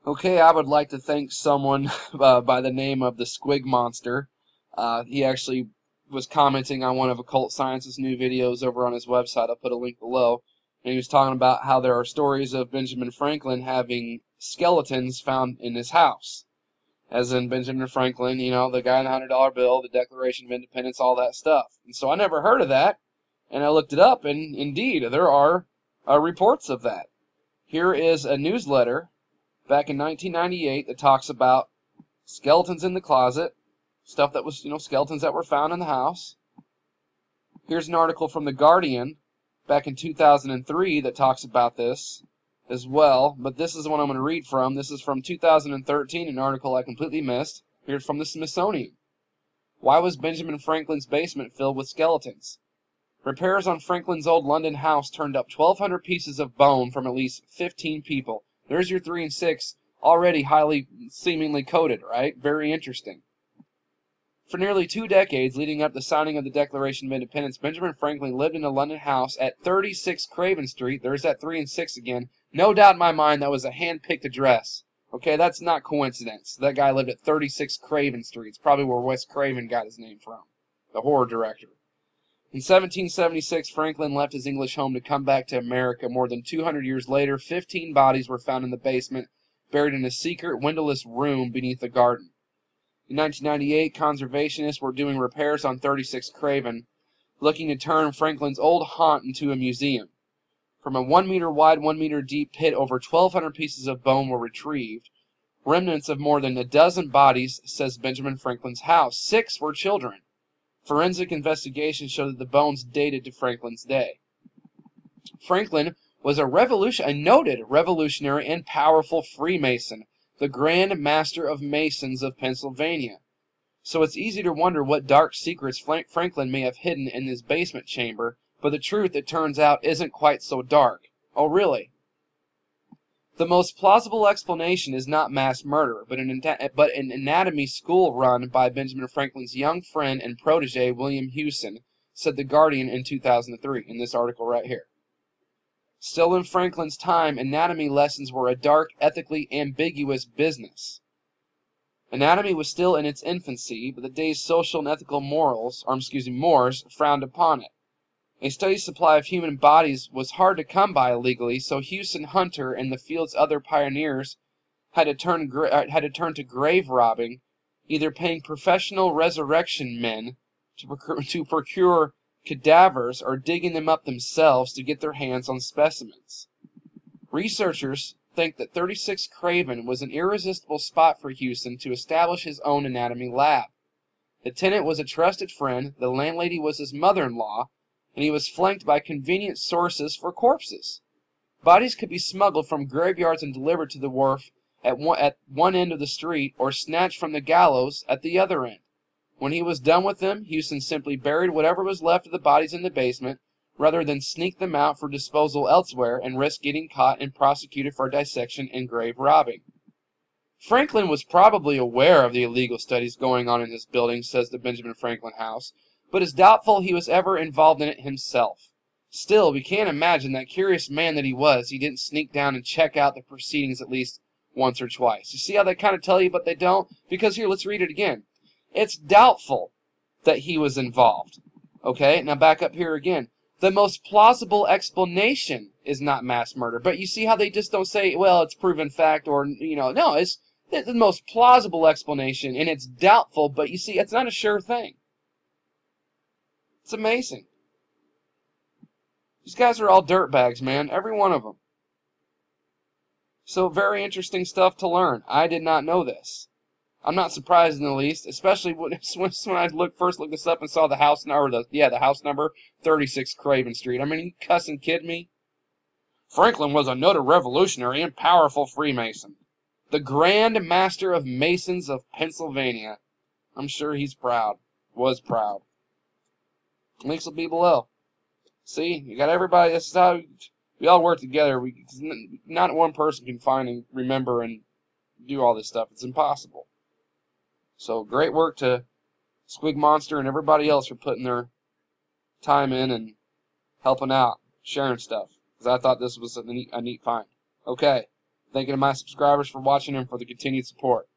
Okay, I would like to thank someone by the name of the Squig Monster. He actually was commenting on one of Occult Science's new videos over on his website. I'll put a link below. And he was talking about how there are stories of Benjamin Franklin having skeletons found in his house. As in Benjamin Franklin, you know, the guy in the $100 bill, the Declaration of Independence, all that stuff. And so I never heard of that. And I looked it up, and indeed, there are reports of that. Here is a newsletter back in 1998 that talks about skeletons in the closet, stuff that was, skeletons that were found in the house. Here's an article from The Guardian back in 2003 that talks about this as well, but this is the one I'm going to read from. This is from 2013, an article I completely missed. Here's from the Smithsonian. Why was Benjamin Franklin's basement filled with skeletons? Repairs on Franklin's old London house turned up 1,200 pieces of bone from at least 15 people. There's your 3 and 6 already highly seemingly coded, right? Very interesting. For nearly 2 decades leading up to the signing of the Declaration of Independence, Benjamin Franklin lived in a London house at 36 Craven Street. There's that 3 and 6 again. No doubt in my mind that was a hand-picked address. Okay, that's not coincidence. That guy lived at 36 Craven Street. It's probably where Wes Craven got his name from, the horror director. In 1776, Franklin left his English home to come back to America. More than 200 years later, 15 bodies were found in the basement, buried in a secret, windowless room beneath the garden. In 1998, conservationists were doing repairs on 36 Craven, looking to turn Franklin's old haunt into a museum. From a 1 meter wide, 1 meter deep pit, over 1,200 pieces of bone were retrieved. Remnants of more than a dozen bodies, says Benjamin Franklin's house. 6 were children. Forensic investigation showed that the bones dated to Franklin's day. Franklin was a noted revolutionary and powerful Freemason, the Grand Master of Masons of Pennsylvania. So it's easy to wonder what dark secrets Franklin may have hidden in his basement chamber, but the truth, it turns out, isn't quite so dark. Oh, really? The most plausible explanation is not mass murder, but an anatomy school run by Benjamin Franklin's young friend and protege, William Hewson, said The Guardian in 2003, in this article right here. Still in Franklin's time, anatomy lessons were a dark, ethically ambiguous business. Anatomy was still in its infancy, but the day's social and ethical mores frowned upon it. A steady supply of human bodies was hard to come by illegally, so Hewson Hunter and the field's other pioneers had to turn to grave robbing, either paying professional resurrection men to procure cadavers or digging them up themselves to get their hands on specimens. Researchers think that 36 Craven was an irresistible spot for Hewson to establish his own anatomy lab. The tenant was a trusted friend, the landlady was his mother-in-law, and he was flanked by convenient sources for corpses. Bodies could be smuggled from graveyards and delivered to the wharf at one end of the street, or snatched from the gallows at the other end. When he was done with them, Hewson simply buried whatever was left of the bodies in the basement, rather than sneak them out for disposal elsewhere and risk getting caught and prosecuted for dissection and grave robbing. Franklin was probably aware of the illegal studies going on in this building, says the Benjamin Franklin House, but is doubtful he was ever involved in it himself. Still, we can't imagine that curious man that he was, he didn't sneak down and check out the proceedings at least once or twice. You see how they kind of tell you, but they don't? Because here, let's read it again. It's doubtful that he was involved. Okay, now back up here again. The most plausible explanation is not mass murder. But you see how they just don't say, well, it's proven fact, or, no, it's the most plausible explanation, and it's doubtful, but you see, it's not a sure thing. It's amazing. These guys are all dirtbags, man. Every one of them. So very interesting stuff to learn. I did not know this. I'm not surprised in the least, especially when I first looked this up and saw the house number, the house number, 36 Craven Street. I mean, you cussing kid me? Franklin was a noted revolutionary and powerful Freemason, the Grand Master of Masons of Pennsylvania. I'm sure he's proud. Was proud. Links will be below. See, you got everybody. This is how we all work together. Not one person can find and remember and do all this stuff. It's impossible. So great work to Squig Monster and everybody else for putting their time in and helping out, sharing stuff. Because I thought this was a neat find. Okay, Thanking my subscribers for watching and for the continued support.